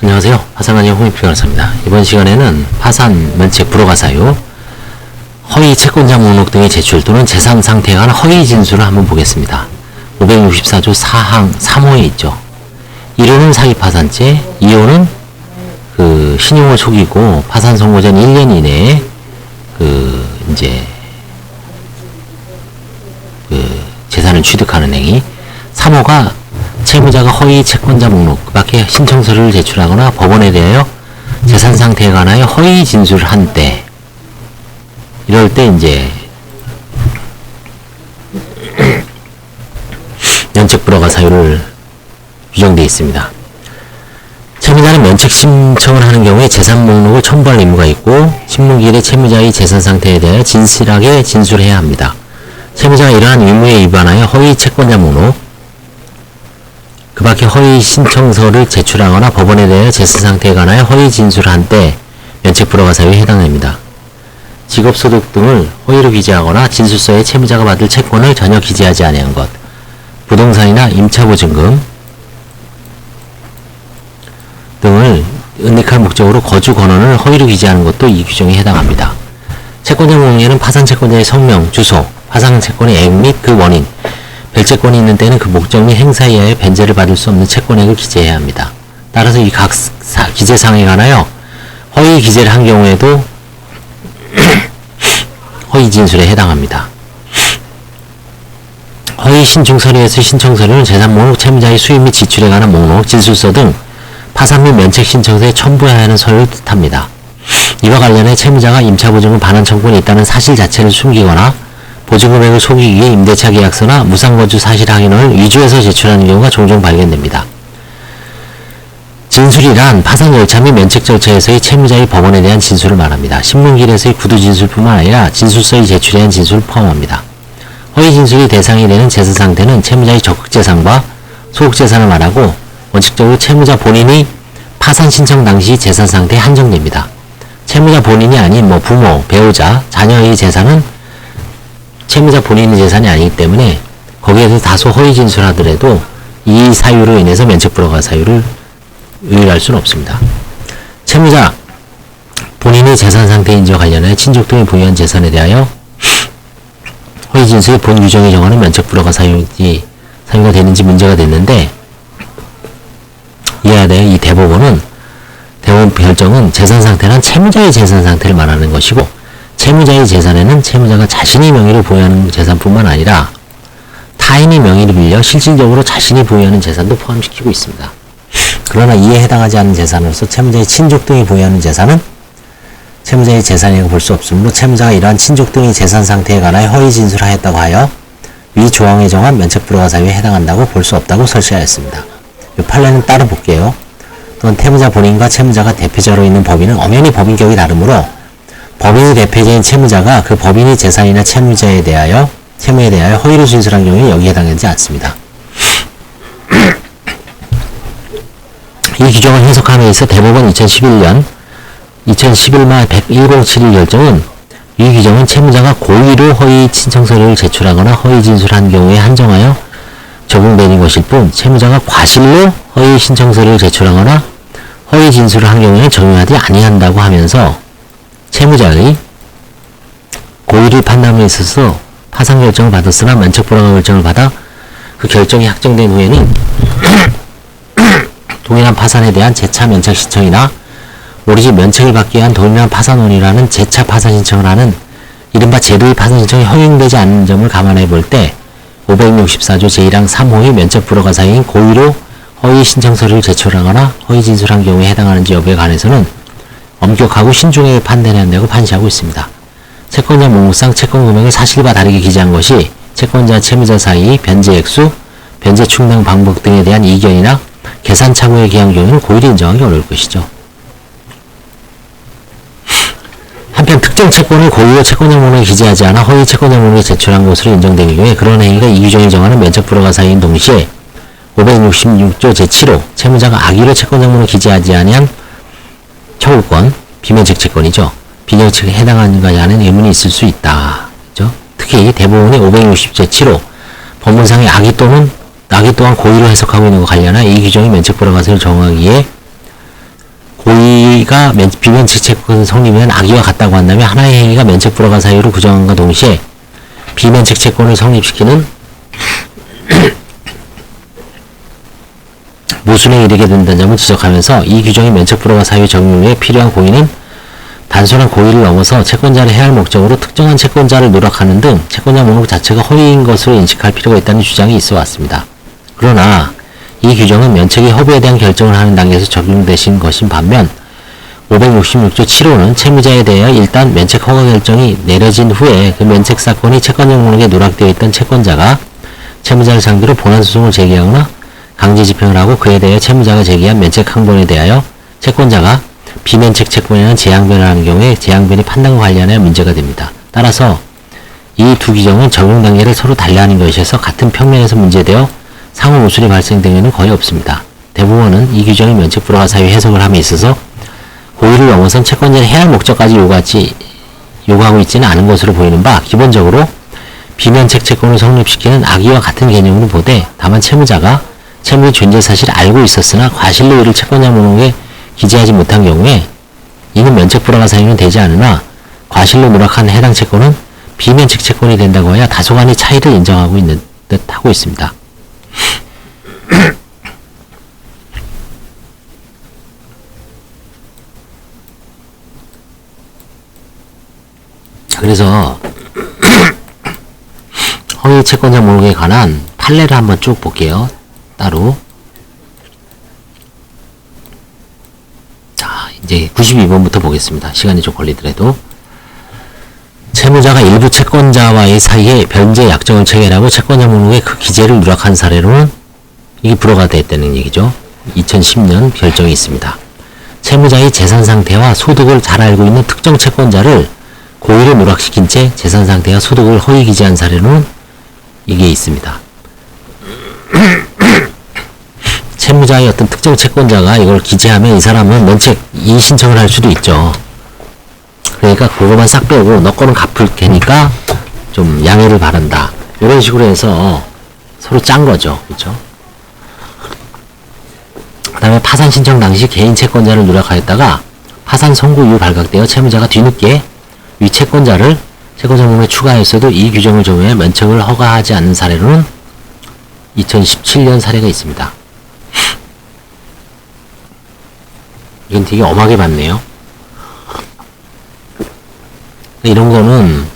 안녕하세요. 파산관리 홍익표현사입니다. 이번 시간에는 파산, 면책, 불허가 사유, 허위 채권자 목록 등의 제출 또는 재산 상태에 관한 허위 진술을 한번 보겠습니다. 564조 4항 3호에 있죠. 1호는 사기 파산죄, 2호는 신용을 속이고 파산 선고 전 1년 이내에 재산을 취득하는 행위, 3호가 채무자가 허위 채권자 목록 그 밖에 신청서를 제출하거나 법원에 대하여 재산 상태에 관하여 허위 진술을 한 때, 이럴 때 면책 불허가 사유를 규정되어 있습니다. 채무자는 면책 신청을 하는 경우에 재산 목록을 첨부할 의무가 있고 신문기일에 채무자의 재산 상태에 대하여 진실하게 진술해야 합니다. 채무자가 이러한 의무에 위반하여 허위 채권자 목록 그 밖에 허위 신청서를 제출하거나 법원에 대하여 재산 상태에 관하여 허위 진술을 한 때 면책 불허가 사유에 해당됩니다. 직업소득 등을 허위로 기재하거나 진술서에 채무자가 받을 채권을 전혀 기재하지 아니한 것, 부동산이나 임차보증금 등을 은닉할 목적으로 거주 권한을 허위로 기재하는 것도 이 규정에 해당합니다. 채권자 목록에는 파산 채권자의 성명, 주소, 파산 채권의 액 및 그 원인, 별채권이 있는 때는 그 목적 및 행사에 의하여 변제를 받을 수 없는 채권액을 기재해야 합니다. 따라서 이 각 기재사항에 관하여 허위 기재를 한 경우에도 허위 진술에 해당합니다. 허위 신청 서류에서 신청 서류는 재산 목록, 채무자의 수입 및 지출에 관한 목록, 진술서 등 파산 및 면책 신청서에 첨부해야 하는 서류를 뜻합니다. 이와 관련해 채무자가 임차보증금 반환 청구권이 있다는 사실 자체를 숨기거나 보증금액을 속이기 위해 임대차 계약서나 무상거주 사실 확인을 위조해서 제출하는 경우가 종종 발견됩니다. 진술이란 파산 절차 및 면책 절차에서의 채무자의 법원에 대한 진술을 말합니다. 신문기일에서의 구두 진술뿐만 아니라 진술서의 제출에 대한 진술을 포함합니다. 허위 진술이 대상이 되는 재산 상태는 채무자의 적극재산과 소극재산을 말하고 원칙적으로 채무자 본인이 파산 신청 당시 재산 상태에 한정됩니다. 채무자 본인이 아닌 부모, 배우자, 자녀의 재산은 채무자 본인의 재산이 아니기 때문에 거기에서 다소 허위 진술하더라도 이 사유로 인해서 면책 불허가 사유를 의뢰할 수는 없습니다. 채무자 본인의 재산 상태 인지와 관련해 친족 등이 부여한 재산에 대하여 허위 진술이 본 규정에 정하는 면책 불허가 사유가 되는지 문제가 됐는데, 이해해야 돼요. 이 대법원 결정은 재산 상태란 채무자의 재산 상태를 말하는 것이고, 채무자의 재산에는 채무자가 자신이 명의로 보유하는 재산뿐만 아니라 타인의 명의를 빌려 실질적으로 자신이 보유하는 재산도 포함시키고 있습니다. 그러나 이에 해당하지 않는 재산으로서 채무자의 친족 등이 보유하는 재산은 채무자의 재산이라고 볼 수 없으므로 채무자가 이러한 친족 등의 재산 상태에 관하여 허위 진술하였다고 하여 위 조항에 정한 면책 불허가 사유에 해당한다고 볼 수 없다고 설시하였습니다. 이 판례는 따로 볼게요. 또한 채무자 본인과 채무자가 대표자로 있는 법인은 엄연히 법인격이 다르므로 법인이 대표자인 채무자가 그 법인의 재산이나 채무에 대하여 허위로 진술한 경우에 여기에 해당되지 않습니다. 이 규정을 해석함에 있어 대법원 2011-1071 결정은 이 규정은 채무자가 고의로 허위 신청서류를 제출하거나 허위 진술한 경우에 한정하여 적용되는 것일 뿐, 채무자가 과실로 허위 신청서류를 제출하거나 허위 진술을 한 경우에는 적용하지 아니한다고 하면서 채무자의 고의를 판단함에 있어서 파산 결정을 받았으나 면책 불허가 결정을 받아 그 결정이 확정된 후에는 동일한 파산에 대한 재차 면책 신청이나 오로지 면책을 받기 위한 동일한 파산원이라는 재차 파산 신청을 하는 이른바 제도의 파산 신청이 허용되지 않는 점을 감안해 볼 때 564조 제1항 3호의 면책 불허가 사유인 고의로 허위 신청서를 제출하거나 허위 진술한 경우에 해당하는지 여부에 관해서는 엄격하고 신중하게 판단해야 한다고 판시하고 있습니다. 채권자 목록상 채권 금액을 사실과 다르게 기재한 것이 채권자 채무자 사이 변제 액수, 변제 충당 방법 등에 대한 이견이나 계산 착오에 기한 경우에는 고의로 인정하기 어려울 것이죠. 한편 특정 채권을 고의로 채권자 목록에 기재하지 않아 허위 채권자 목록에 제출한 것으로 인정되는 경우에 그런 행위가 이 규정이 정하는 면책 불허가 사유인 동시에 566조 제7호 채무자가 악의로 채권자 목록에 기재하지 아니한 청구권, 비면책 채권이죠. 비면책에 해당하는가 하는 의문이 있을 수 있다. 그렇죠? 특히 대법원의 560 제7호 법문상의 악의 또한 고의로 해석하고 있는 것과 관련한 이 규정이 면책 불허가 사유를 정하기에 허위가 비면책 채권 성립에는 악의와 같다고 한다면 하나의 행위가 면책 불허가 사유로 규정함과 동시에 비면책 채권을 성립시키는 모순에 이르게 된다는 점을 지적하면서 이 규정이 면책 불허가 사유 적용 후에 필요한 고의는 단순한 고의를 넘어서 채권자를 해할 목적으로 특정한 채권자를 누락하는 등 채권자 목록 자체가 허위인 것으로 인식할 필요가 있다는 주장이 있어 왔습니다. 그러나 이 규정은 면책의 허브에 대한 결정을 하는 단계에서 적용되신 것인 반면 566조 7호는 채무자에 대하여 일단 면책 허가 결정이 내려진 후에 그 면책 사건이 채권자 목록에 누락되어 있던 채권자가 채무자를 상대로 본안소송을 제기하거나 강제 집행을 하고 그에 대해 채무자가 제기한 면책 항변에 대하여 채권자가 비면책 채권에는 재항변을 하는 경우에 재항변이 판단과 관련하여 문제가 됩니다. 따라서 이 두 규정은 적용 단계를 서로 달리하는 것이어서 같은 평면에서 문제되어 상호 모순이 발생된 경우는 거의 없습니다. 대부분은 이 규정이 면책 불허가 사유 해석을 함에 있어서 고의를 넘어선 채권자를 해할 목적까지 요구하고 있지는 않은 것으로 보이는 바 기본적으로 비면책 채권을 성립시키는 악의와 같은 개념으로 보되 다만 채무자가 채무의 존재 사실을 알고 있었으나 과실로 이를 채권자 목록에 기재하지 못한 경우에 이는 면책 불허가 사유는 되지 않으나 과실로 누락한 해당 채권은 비면책 채권이 된다고 하여 다소간의 차이를 인정하고 있는 듯 하고 있습니다. 자, 그래서 허위 채권자 목록에 관한 판례를 한번 쭉 볼게요. 따로. 자, 이제 92번부터 보겠습니다. 시간이 좀 걸리더라도. 채무자가 일부 채권자와의 사이에 변제 약정을 체결하고 채권자 목록에 그 기재를 누락한 사례로는 이게 불허가 됐다는 얘기죠. 2010년 결정이 있습니다. 채무자의 재산 상태와 소득을 잘 알고 있는 특정 채권자를 고의로 누락시킨 채 재산 상태와 소득을 허위 기재한 사례로는 이게 있습니다. 채무자의 어떤 특정 채권자가 이걸 기재하면 이 사람은 면책 이의 신청을 할 수도 있죠. 그러니까 그거만 싹 빼고 너 거는 갚을 테니까 좀 양해를 바란다. 이런 식으로 해서 서로 짠 거죠. 그렇죠? 그 다음에 파산 신청 당시 개인 채권자를 누락하였다가 파산 선고 이후 발각되어 채무자가 뒤늦게 위 채권자를 채권자 목록에 추가하였어도 이 규정을 적용해 면책을 허가하지 않는 사례로는 2017년 사례가 있습니다. 이건 되게 엄하게 봤네요. 이런 거는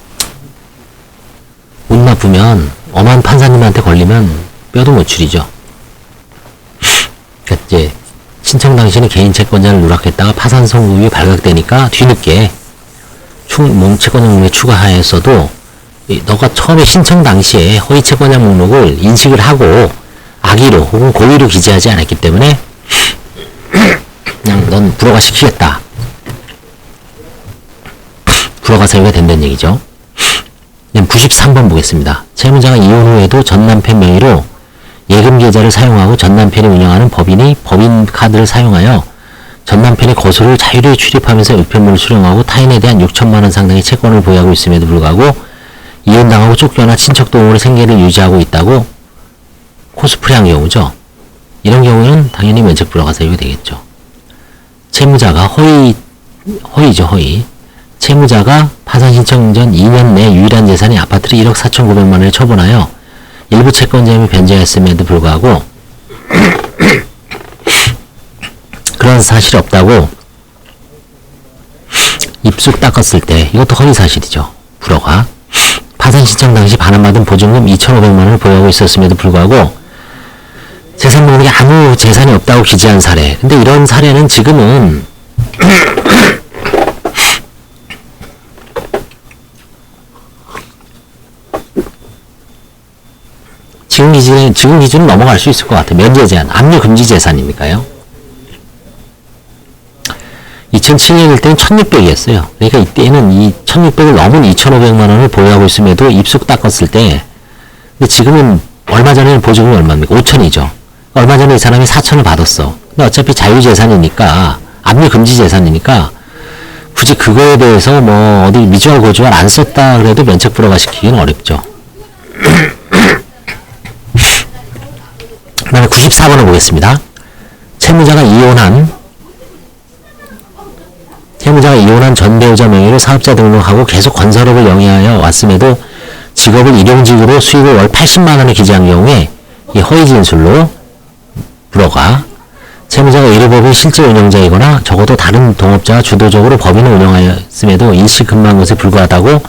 운 나쁘면 엄한 판사님한테 걸리면 뼈도 못 추리죠. 그러니까 이제 신청 당시에는 개인 채권자를 누락했다가 파산 선고 이후에 발각되니까 뒤늦게 채권자 목록에 추가하였어도 너가 처음에 신청 당시에 허위 채권자 목록을 인식을 하고 악의로 혹은 고의로 기재하지 않았기 때문에 그냥 넌 불허가 시키겠다. 불허가 사유가 된다는 얘기죠. 93번 보겠습니다. 채무자가 이혼 후에도 전 남편 명의로 예금 계좌를 사용하고 전 남편이 운영하는 법인이 법인 카드를 사용하여 전 남편의 거소를 자유로이 출입하면서 우편물을 수령하고 타인에 대한 6천만원 상당의 채권을 보유하고 있음에도 불구하고 이혼당하고 쫓겨나 친척 도움으로 생계를 유지하고 있다고 코스프레한 경우죠. 이런 경우는 당연히 면책 불허가 사유가 되겠죠. 채무자가 허위죠, 허위. 채무자가 파산 신청 전 2년 내 유일한 재산이 아파트를 1억 4,900만원을 처분하여 일부 채권자임을 변제했음에도 불구하고 그런 사실이 없다고 입술 닦았을 때 이것도 허위 사실이죠. 불허가. 파산 신청 당시 반환받은 보증금 2,500만원을 보유하고 있었음에도 불구하고 재산 목록에 아무 재산이 없다고 기재한 사례. 근데 이런 사례는 지금은 지금 기준은 넘어갈 수 있을 것 같아요. 면제 제한, 압류 금지 재산이니까요. 2007년일 때는 1,600이었어요. 그러니까 이때는 이 1,600을 넘은 2,500만원을 보유하고 있음에도 입속 닦았을 때, 근데 지금은 얼마 전에는 보증금이 얼마입니까? 5,000이죠. 얼마 전에 이 사람이 4,000을 받았어. 근데 어차피 자유재산이니까, 압류 금지 재산이니까, 굳이 그거에 대해서 뭐 어디 미주알 고주알 안 썼다 그래도 면책 불허가 시키기는 어렵죠. 그 다음에 94번을 보겠습니다. 채무자가 이혼한 재산 전 배우자 명의로 사업자 등록하고 계속 건설업을 영위하여 왔음에도 직업을 일용직으로 수입을 월 80만 원을 기재한 경우에 이 허위 진술로 불허가, 채무자가 의료법인 실제 운영자이거나 적어도 다른 동업자가 주도적으로 법인을 운영하였음에도 일시 근무한 것에 불과하다고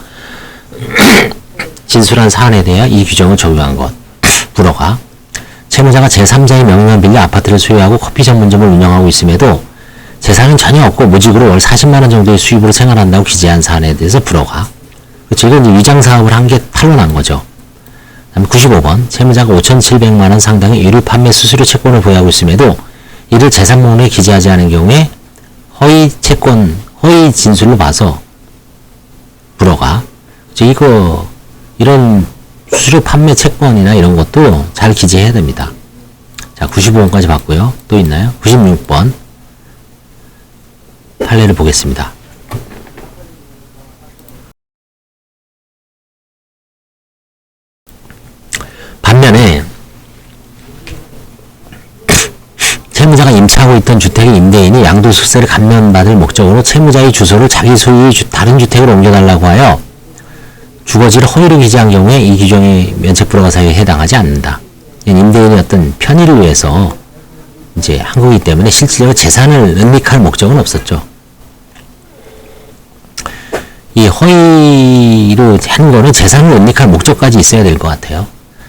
진술한 사안에 대해 이 규정을 적용한 것, 불허가, 채무자가 제3자의 명의만 빌려 아파트를 소유하고 커피 전문점을 운영하고 있음에도 재산은 전혀 없고 무직으로 월 40만 원 정도의 수입으로 생활한다고 기재한 사안에 대해서 불허가. 그렇죠. 이건 이제 위장 사업을 한 게 탄로난 거죠. 다음에 95번. 채무자가 5,700만 원 상당의 의류 판매 수수료 채권을 보유하고 있음에도 이를 재산 목록에 기재하지 않은 경우에 허위 채권, 허위 진술로 봐서 불허가. 그렇죠. 이런 수수료 판매 채권이나 이런 것도 잘 기재해야 됩니다. 자, 95번까지 봤고요. 또 있나요? 96번. 판례를 보겠습니다. 반면에 채무자가 임차하고 있던 주택의 임대인이 양도소득세를 감면받을 목적으로 채무자의 주소를 자기 소유의 다른 주택으로 옮겨달라고 하여 주거지를 허위로 기재한 경우에 이 규정의 면책불허가 사유에 해당하지 않는다. 임대인이 어떤 편의를 위해서 이제 한 거기 때문에 실질적으로 재산을 은닉할 목적은 없었죠. 이 허위로 한 거는 재산을 은닉할 목적까지 있어야 될 것 같아요.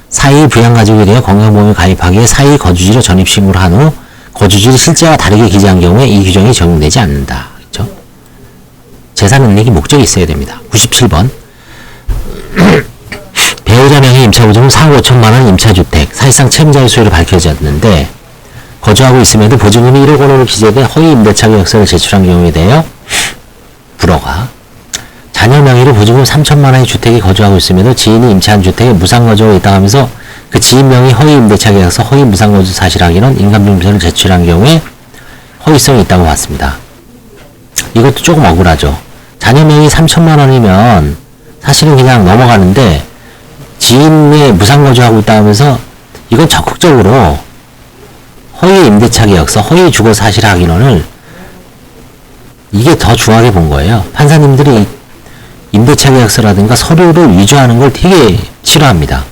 사의 부양가족에 대해 건강보험에 가입하기에 사의 거주지로 전입신고를 한 후 거주지를 실제와 다르게 기재한 경우에 이 규정이 적용되지 않는다. 그렇죠? 재산 은닉이 목적이 있어야 됩니다. 97번. 배우자 명의 임차보증은 4억 5천만 원 임차주택, 사실상 채무자의 소유로 밝혀졌는데 거주하고 있음에도 보증금이 1억 원으로 기재된 허위 임대차 계약서를 제출한 경우에 대하여 불허가. 자녀 명의로 보증금 3천만 원의 주택에 거주하고 있음에도 지인이 임차한 주택에 무상거주하고 있다 하면서 그 지인 명의 허위 임대차 계약서, 허위 무상거주 사실 확인은 인감증서를 제출한 경우에 허위성이 있다고 봤습니다. 이것도 조금 억울하죠. 자녀 명의 3천만 원이면 사실은 그냥 넘어가는데 지인의 무상거주하고 있다 하면서 이건 적극적으로 허위 임대차 계약서, 허위 주거 사실 확인원을 이게 더 중하게 본 거예요. 판사님들이 임대차 계약서라든가 서류를 위조하는 걸 되게 싫어합니다.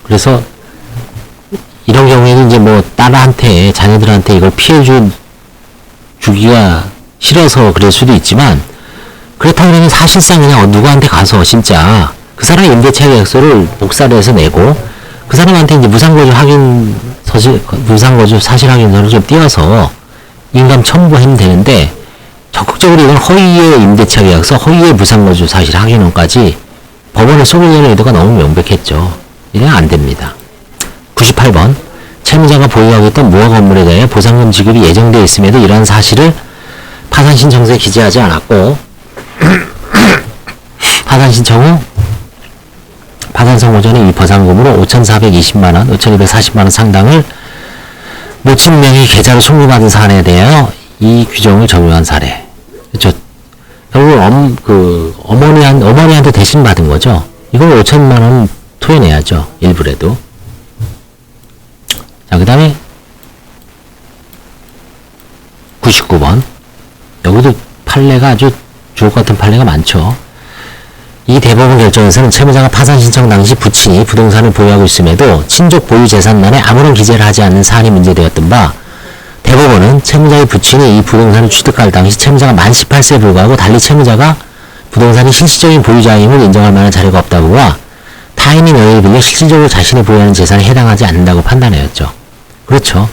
그래서 이런 경우에는 이제 뭐 딸한테, 자녀들한테 이걸 주기가 싫어서 그럴 수도 있지만, 그렇다고 하면 사실상 그냥 누구한테 가서 진짜 그 사람의 임대차 계약서를 복사를 해서 내고 그 사람한테 이제 무상거주 사실 확인서를 좀 띄워서 인감 첨부하면 되는데, 적극적으로 이건 허위의 임대차 계약서, 허위의 무상거주 사실 확인원까지 법원에 쏘으려는 의도가 너무 명백했죠. 이래야 안 됩니다. 98번. 채무자가 보유하고 있던 무허 건물에 대해 보상금 지급이 예정되어 있음에도 이러한 사실을 파산 신청서에 기재하지 않았고 파산 신청 후 파산 선고 전에 이 보상금으로 5,420만원, 5,240만원 상당을 모친 명의 계좌로 송금받은 사안에 대하여 이 규정을 적용한 사례. 그렇죠. 결국 어머니한테 대신 받은 거죠. 이걸 5천만원 토해내야죠. 일부라도. 자, 그 다음에 99번. 여기도 판례가 아주 주옥 같은 판례가 많죠. 이 대법원 결정에서는 채무자가 파산 신청 당시 부친이 부동산을 보유하고 있음에도 친족 보유 재산란에 아무런 기재를 하지 않는 사안이 문제되었던 바, 대법원은 채무자의 부친이 이 부동산을 취득할 당시 채무자가 만 18세에 불과하고 달리 채무자가 부동산이 실질적인 보유자임을 인정할 만한 자료가 없다고와 타인의 명의를 빌려 실질적으로 자신이 보유하는 재산에 해당하지 않는다고 판단하였죠. 그렇죠.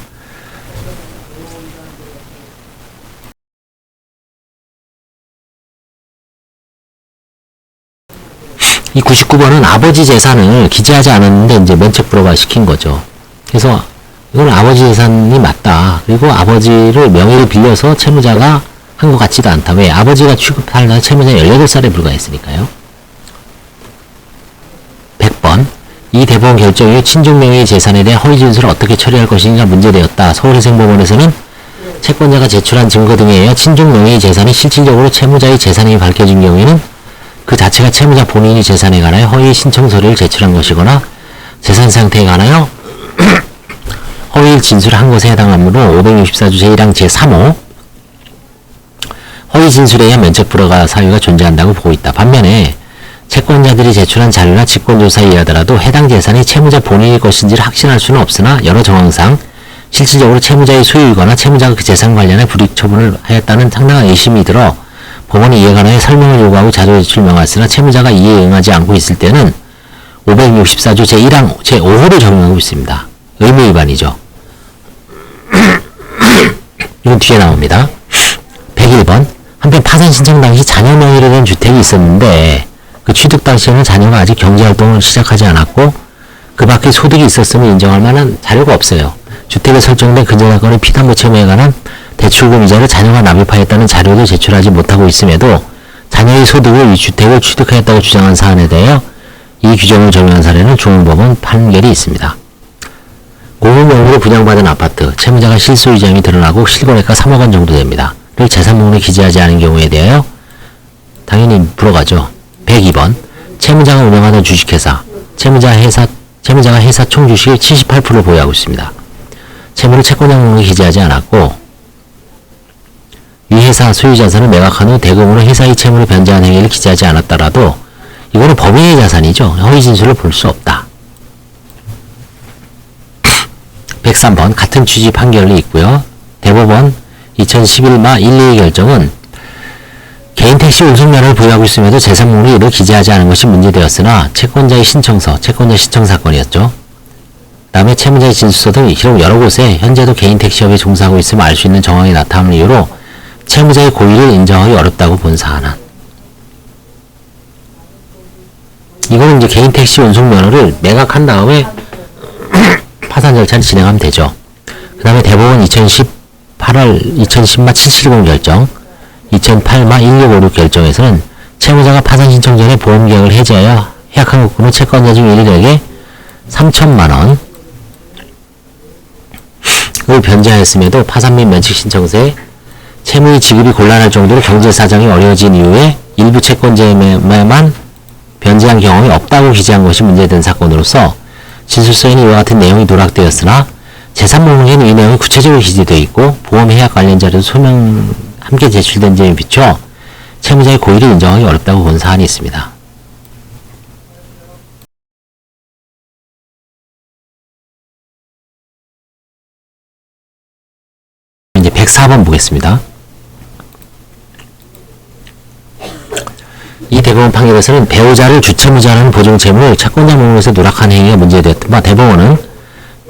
이 99번은 아버지 재산을 기재하지 않았는데 이제 면책불허가 시킨 거죠. 그래서 이건 아버지 재산이 맞다. 그리고 아버지를 명의를 빌려서 채무자가 한 것 같지도 않다. 왜? 아버지가 취급할 날 채무자 18살에 불과했으니까요. 100번. 이 대법원 결정이 친족 명의의 재산에 대한 허위 진술을 어떻게 처리할 것인가 문제되었다. 서울행정법원에서는 채권자가 제출한 증거 등에 의해 친족 명의의 재산이 실질적으로 채무자의 재산이 밝혀진 경우에는 그 자체가 채무자 본인이 재산에 관하여 허위 신청 서류를 제출한 것이거나 재산 상태에 관하여 허위일 진술한 것에 해당하므로 564조 제1항 제3호 허위 진술에 의한 면책 불허가 사유가 존재한다고 보고 있다. 반면에 채권자들이 제출한 자료나 직권조사에 의하더라도 해당 재산이 채무자 본인의 것인지를 확신할 수는 없으나 여러 정황상 실질적으로 채무자의 소유이거나 채무자가 그 재산 관련해 불이익 처분을 하였다는 상당한 의심이 들어 법원이 이에 관하여 설명을 요구하고 자료 제출 명하였으나 채무자가 이에 응하지 않고 있을 때는 564조 제1항 제5호를 적용하고 있습니다. 의무 위반이죠. 이건 뒤에 나옵니다. 101번. 한편 파산 신청 당시 자녀 명의로 된 주택이 있었는데 그 취득 당시에는 자녀가 아직 경제활동을 시작하지 않았고 그 밖에 소득이 있었음을 인정할 만한 자료가 없어요. 주택에 설정된 근저당권의 피담보 채무에 관한 대출금 이자를 자녀가 납입하였다는 자료도 제출하지 못하고 있음에도 자녀의 소득을 이 주택을 취득하였다고 주장한 사안에 대하여 이 규정을 적용한 사례는 중앙법원 판결이 있습니다. 고급 명의로 분양받은 아파트, 채무자가 실소유자임이 드러나고 실거래가 3억 원 정도 됩니다. 를 재산 목록에 기재하지 않은 경우에 대하여 당연히 불허가죠. 102번. 채무자가 운영하는 주식회사, 채무자가 회사 총 주식의 78%를 보유하고 있습니다. 채무를 채권자 목록에 기재하지 않았고 이 회사 소유자산을 매각한 후 대금으로 회사의 채무를 변제한 행위를 기재하지 않았더라도 이거는 법인의 자산이죠. 허위 진술을 볼 수 없다. 103번. 같은 취지 판결이 있고요. 대법원 2011마 122 결정은 개인 택시 운송면허를 보유하고 있음에도 재산 목록에 이를 기재하지 않은 것이 문제되었으나 채권자의 신청서, 채권자 신청 사건이었죠. 그 다음에 채무자의 진술서 등 여러 곳에 현재도 개인 택시업에 종사하고 있음을 알 수 있는 정황이 나타나는 이유로 채무자의 고의를 인정하기 어렵다고 본 사안은 이거는 이제 개인 택시 운송면허를 매각한 다음에 파산 절차를 진행하면 되죠. 그 다음에 대법원 2010마 770 결정, 2008마 1656 결정에서는 채무자가 파산 신청 전에 보험계약을 해지하여 해약한 것으로 채권자 중 1인에게 3천만원 을 변제하였음에도 파산 및 면책 신청서에 채무의 지급이 곤란할 정도로 경제 사정이 어려워진 이후에 일부 채권자에만 변제한 경험이 없다고 기재한 것이 문제된 사건으로서 진술서에는 이와 같은 내용이 누락되었으나 재산 목록에는 이 내용이 구체적으로 기재되어 있고 보험 해약 관련 자료도 소명 함께 제출된 점에 비춰 채무자의 고의를 인정하기 어렵다고 본 사안이 있습니다. 이제 104번 보겠습니다. 이 대법원 판결에서는 배우자를 주채무자라는 보증채무를 채권자 목록에서 누락한 행위가 문제되었던 바 대법원은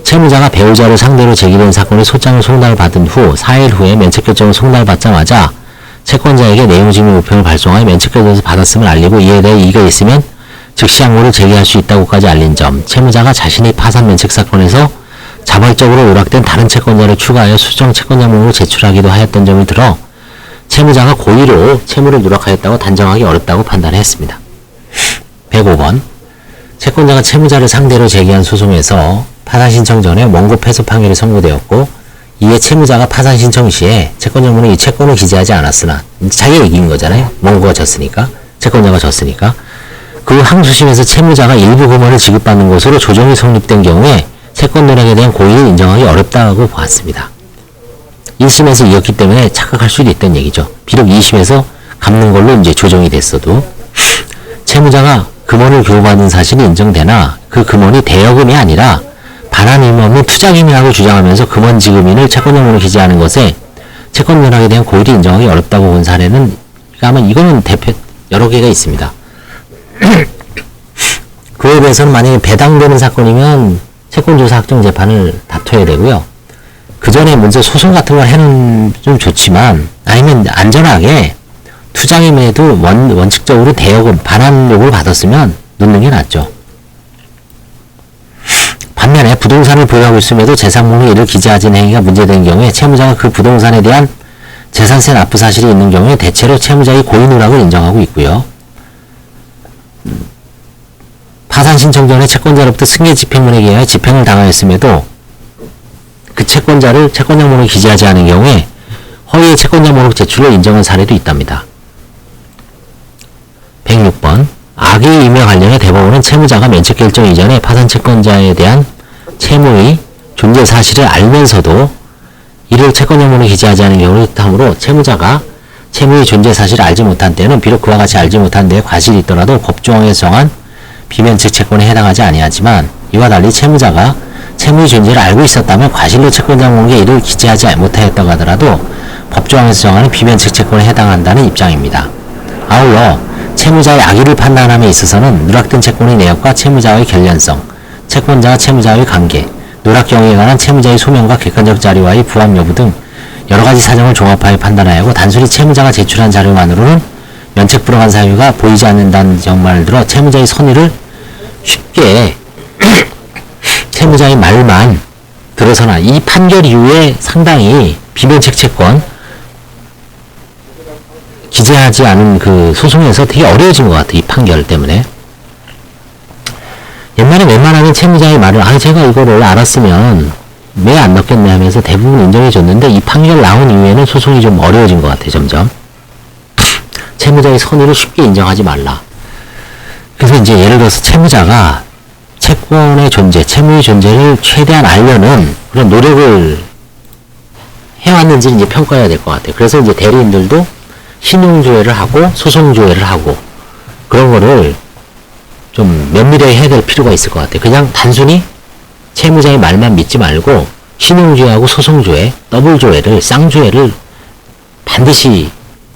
채무자가 배우자를 상대로 제기된 사건의 소장을 송달을 받은 후 4일 후에 면책결정을 송달받자마자 채권자에게 내용증명 우편을 발송하여 면책결정을 받았음을 알리고 이에 대해 이의가 있으면 즉시 항고를 제기할 수 있다고까지 알린 점, 채무자가 자신의 파산 면책 사건에서 자발적으로 누락된 다른 채권자를 추가하여 수정 채권자 목록을 제출하기도 하였던 점을 들어 채무자가 고의로 채무를 누락하였다고 단정하기 어렵다고 판단했습니다. 105번. 채권자가 채무자를 상대로 제기한 소송에서 파산 신청 전에 원고 패소 판결이 선고되었고 이에 채무자가 파산 신청 시에 채권자 목록에 이 채권을 기재하지 않았으나 자기가 이긴 거잖아요. 원고가 졌으니까. 채권자가 졌으니까. 그 항소심에서 채무자가 일부 금원을 지급받는 것으로 조정이 성립된 경우에 채권 누락에 대한 고의를 인정하기 어렵다고 보았습니다. 1심에서 이었기 때문에 착각할 수도 있다는 얘기죠. 비록 2심에서 갚는 걸로 이제 조정이 됐어도 채무자가 금원을 교부받은 사실이 인정되나 그 금원이 대여금이 아니라 반환 의무 없는 투자금이라고 주장하면서 금원 지급인을 채권자 목록에 기재하는 것에 채권 누락에 대한 고의를 인정하기 어렵다고 본 사례는 아마 이거는 여러 개가 있습니다. 그에 대해서는 만약에 배당되는 사건이면 채권조사 확정 재판을 다퉈야 되고요. 그 전에 먼저 소송 같은 걸 해는 좀 좋지만 아니면 안전하게 투자금에도 원칙적으로 대여금, 반환 요구를 받았으면 놓는 게 낫죠. 반면에 부동산을 보유하고 있음에도 재산 목록에 이를 기재하지 않은 행위가 문제된 경우에 채무자가 그 부동산에 대한 재산세 납부 사실이 있는 경우에 대체로 채무자의 고의 누락을 인정하고 있고요. 파산 신청 전에 채권자로부터 승계 집행문에 의하여 집행을 당하였음에도 그 채권자를 채권자 목록에 기재하지 않은 경우에 허위의 채권자 목록 제출을 인정한 사례도 있답니다. 106번. 악의 임에 관련해 대법원은 채무자가 면책 결정 이전에 파산 채권자에 대한 채무의 존재 사실을 알면서도 이를 채권자문에 기재하지 않은 경우를 뜻하므로 채무자가 채무의 존재 사실을 알지 못한 때는 비록 그와 같이 알지 못한 데에 과실이 있더라도 법조항에서 정한 비면책 채권에 해당하지 아니하지만 이와 달리 채무자가 채무의 존재를 알고 있었다면 과실로 채권자문에 이를 기재하지 못하였다고 하더라도 법조항에서 정하는 비면책 채권에 해당한다는 입장입니다. 아울러 채무자의 악의를 판단함에 있어서는 누락된 채권의 내역과 채무자의 결련성, 채권자와 채무자의 관계, 누락 경위에 관한 채무자의 소명과 객관적 자료와의 부합 여부 등 여러가지 사정을 종합하여 판단하여 하고 단순히 채무자가 제출한 자료만으로는 면책 불허한 사유가 보이지 않는다는 점을 들어 채무자의 선의를 쉽게 채무자의 말만 들어서나 이 판결 이후에 상당히 비면책 채권 기재하지 않은 그 소송에서 되게 어려워진 것 같아요. 이 판결 때문에. 옛날에 웬만하면 채무자의 말을 제가 이거를 알았으면 왜 안 넣겠네 하면서 대부분 인정해 줬는데 이 판결 나온 이후에는 소송이 좀 어려워진 것 같아요. 점점. 채무자의 선의를 쉽게 인정하지 말라. 그래서 이제 예를 들어서 채무자가 채권의 존재, 채무의 존재를 최대한 알려는 그런 노력을 해왔는지 이제 평가해야 될 것 같아요. 그래서 이제 대리인들도 신용조회를 하고 소송조회를 하고 그런 거를 좀 면밀하게 해야 될 필요가 있을 것 같아요. 그냥 단순히 채무자의 말만 믿지 말고 신용조회하고 소송조회, 더블조회를, 쌍조회를 반드시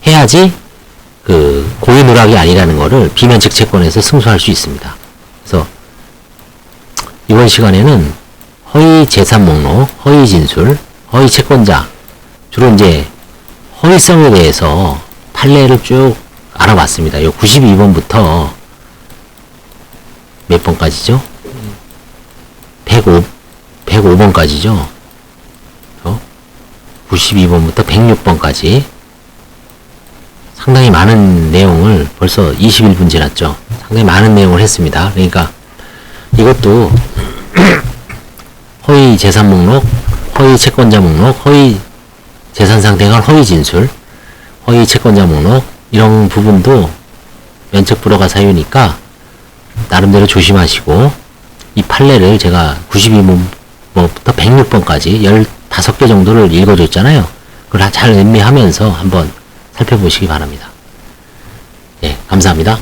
해야지 그 고의누락이 아니라는 거를 비면책 채권에서 승소할 수 있습니다. 그래서 이번 시간에는 허위 재산 목록, 허위 진술, 허위 채권자 주로 이제 허위성에 대해서 판례를 쭉 알아봤습니다. 요 92번부터 몇 번까지죠? 105번까지죠? 92번부터 106번까지 상당히 많은 내용을 벌써 21분 지났죠. 상당히 많은 내용을 했습니다. 그러니까 이것도 허위 재산 목록, 허위 채권자 목록, 허위 재산 상태가 허위 진술, 허위 채권자 목록 이런 부분도 면책 불허가 사유니까 나름대로 조심하시고 이 판례를 제가 92번부터 106번까지 15개 정도를 읽어줬잖아요. 그걸 잘 음미하면서 한번 살펴보시기 바랍니다. 네, 감사합니다.